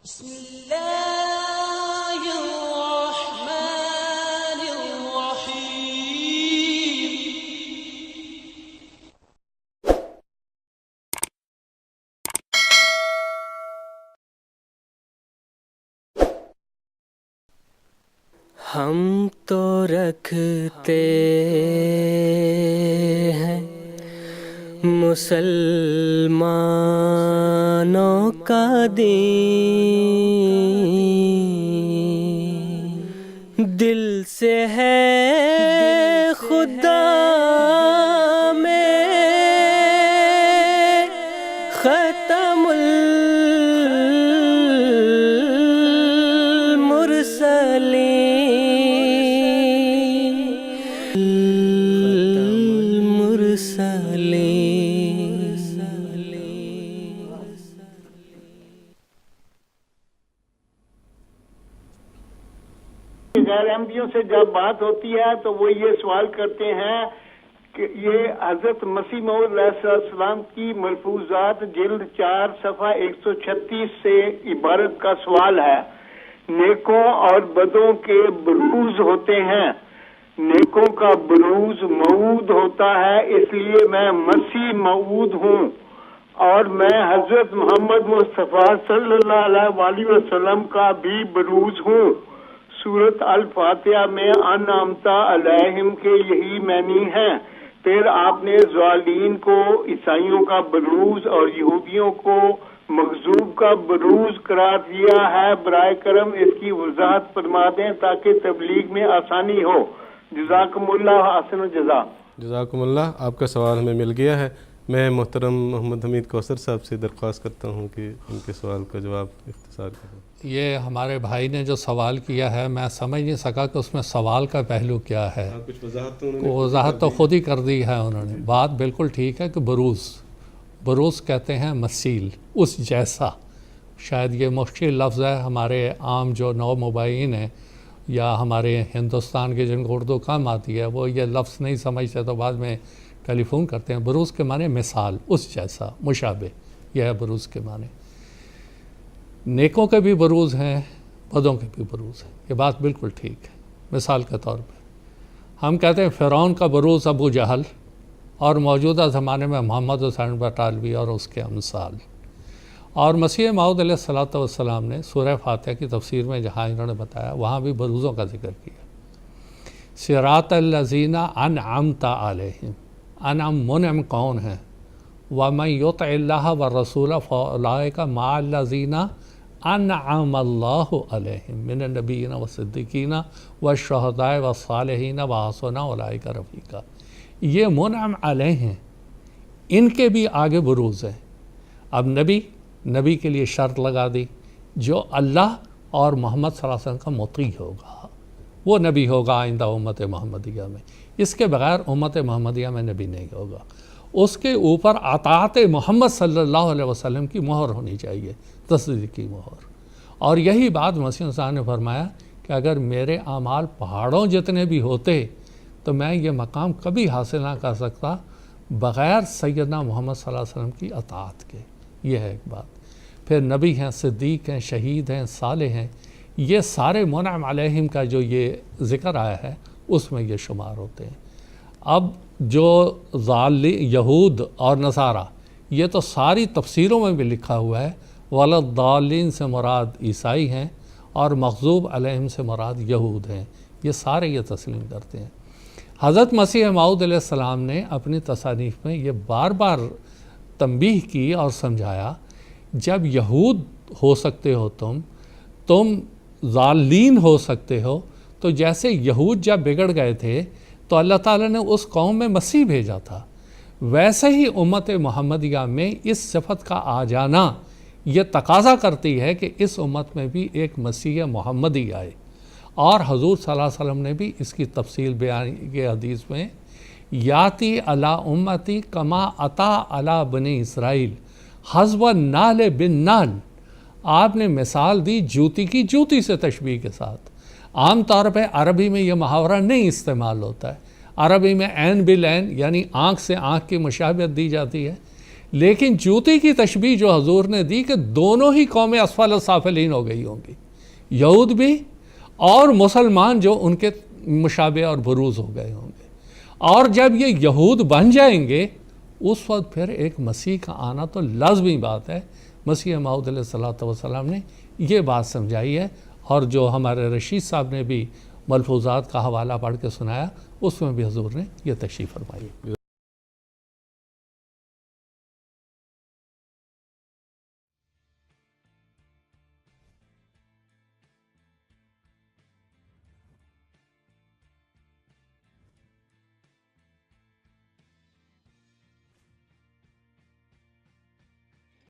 بسم اللہ الرحمن الرحیم۔ ہم تو رکھتے ہیں مسلمانوں کا دین، دل سے ہے خدا میں ختم غیر احمدیوں سے جب بات ہوتی ہے تو وہ یہ سوال کرتے ہیں کہ یہ حضرت مسیح موعود علیہ السلام کی ملفوظات جلد 4 صفحہ 136 سے عبارت کا سوال ہے۔ نیکوں اور بدوں کے بروز ہوتے ہیں، نیکوں کا بروز موعود ہوتا ہے، اس لیے میں مسیح موعود ہوں اور میں حضرت محمد مصطفیٰ صلی اللہ علیہ وسلم کا بھی بروز ہوں۔ سورۃ الفاتحہ میں انعمتا علیہم کے یہی معنی ہیں۔ پھر آپ نے ضالین کو عیسائیوں کا بروز اور یہودیوں کو مغضوب کا بروز قرار دیا ہے۔ برائے کرم اس کی وضاحت فرما دیں تاکہ تبلیغ میں آسانی ہو۔ جزاکم اللہ حسن الجزا۔ جزاکم اللہ، آپ کا سوال ہمیں مل گیا ہے۔ میں محترم محمد حمید کوثر صاحب سے درخواست کرتا ہوں کہ ان کے سوال کا جواب اختصار کریں۔ یہ ہمارے بھائی نے جو سوال کیا ہے میں سمجھ نہیں سکا کہ اس میں سوال کا پہلو کیا ہے۔ کچھ وضاحت وضاحت تو خود ہی کر دی ہے انہوں نے۔ بات بالکل ٹھیک ہے کہ بروز کہتے ہیں مثیل، اس جیسا۔ شاید یہ مشکل لفظ ہے، ہمارے عام جو نو مبین ہیں یا ہمارے ہندوستان کے جن کو اردو کم آتی ہے وہ یہ لفظ نہیں سمجھتے تو بعد میں ٹیلی فون کرتے ہیں۔ بروز کے معنی مثال، اس جیسا، مشابہ، یہ ہے بروز کے معنی۔ نیکوں کے بھی بروز ہیں، بدوں کے بھی بروز ہیں، یہ بات بالکل ٹھیک ہے۔ مثال کے طور پہ ہم کہتے ہیں فرعون کا بروز ابو جہل، اور موجودہ زمانے میں محمد حسین بٹالوی اور اس کے امثال۔ اور مسیح موعود علیہ السلام نے سورہ فاتحہ کی تفسیر میں جہاں انہوں نے بتایا وہاں بھی بروزوں کا ذکر کیا۔ صراط الذین انعمت علیہم، انعم منعم کون ہیں؟ وَمَن يُطِعِ اللَّهَ وَالرَّسُولَ فَأُولَٰئِکَ مَعَ الَّذِینَ انعم اللہ علیہم من النبیین والصدیقین والشہداء والصالحین وحسن اولئک رفیقا۔ یہ منعم علیہ ہیں، ان کے بھی آگے بروز ہیں۔ اب نبی کے لیے شرط لگا دی، جو اللہ اور محمد صلی اللہ علیہ وسلم کا مطیع ہوگا وہ نبی ہوگا آئندہ امت محمدیہ میں، اس کے بغیر امت محمدیہ میں نبی نہیں ہوگا۔ اس کے اوپر اطاعت محمد صلی اللہ علیہ وسلم کی مہر ہونی چاہیے، تصدیق کی مہر۔ اور یہی بات مسیح صاحب نے فرمایا کہ اگر میرے اعمال پہاڑوں جتنے بھی ہوتے تو میں یہ مقام کبھی حاصل نہ کر سکتا بغیر سیدنا محمد صلی اللہ علیہ وسلم کی اطاعت کے۔ یہ ہے ایک بات۔ پھر نبی ہیں، صدیق ہیں، شہید ہیں، صالح ہیں، یہ سارے منعم علیہم کا جو یہ ذکر آیا ہے اس میں یہ شمار ہوتے ہیں۔ اب جو یہود اور نصارہ، یہ تو ساری تفسیروں میں بھی لکھا ہوا ہے، وَلَضَّالِّينَ سے مراد عیسائی ہیں اور مغضوب علیہم سے مراد یہود ہیں، یہ سارے یہ تسلیم کرتے ہیں۔ حضرت مسیح موعود علیہ السلام نے اپنی تصانیف میں یہ بار بار تنبیہ کی اور سمجھایا، جب یہود ہو سکتے ہو تم ضالین ہو سکتے ہو، تو جیسے یہود جب بگڑ گئے تھے تو اللہ تعالیٰ نے اس قوم میں مسیح بھیجا تھا، ویسے ہی امت محمدیہ میں اس صفت کا آ جانا یہ تقاضا کرتی ہے کہ اس امت میں بھی ایک مسیح محمدی آئے۔ اور حضور صلی اللہ علیہ وسلم نے بھی اس کی تفصیل بیان کی حدیث میں، یاتی علی امتی کما عطا علی بنی اسرائیل حذو النعل بالنعل۔ آپ نے مثال دی جوتی کی جوتی سے تشبیہ کے ساتھ۔ عام طور پہ عربی میں یہ محاورہ نہیں استعمال ہوتا ہے، عربی میں عین بالعین یعنی آنکھ سے آنکھ کی مشابہت دی جاتی ہے، لیکن جوتی کی تشبیہ جو حضور نے دی کہ دونوں ہی قومیں اسفل السافلین ہو گئی ہوں گی، یہود بھی اور مسلمان جو ان کے مشابہ اور بروز ہو گئے ہوں گے. اور جب یہ یہود بن جائیں گے اس وقت پھر ایک مسیح کا آنا تو لازمی بات ہے. مسیح موعود علیہ الصلوۃ والسلام نے یہ بات سمجھائی ہے، اور جو ہمارے رشید صاحب نے بھی ملفوظات کا حوالہ پڑھ کے سنایا اس میں بھی حضور نے یہ تشریح فرمائی.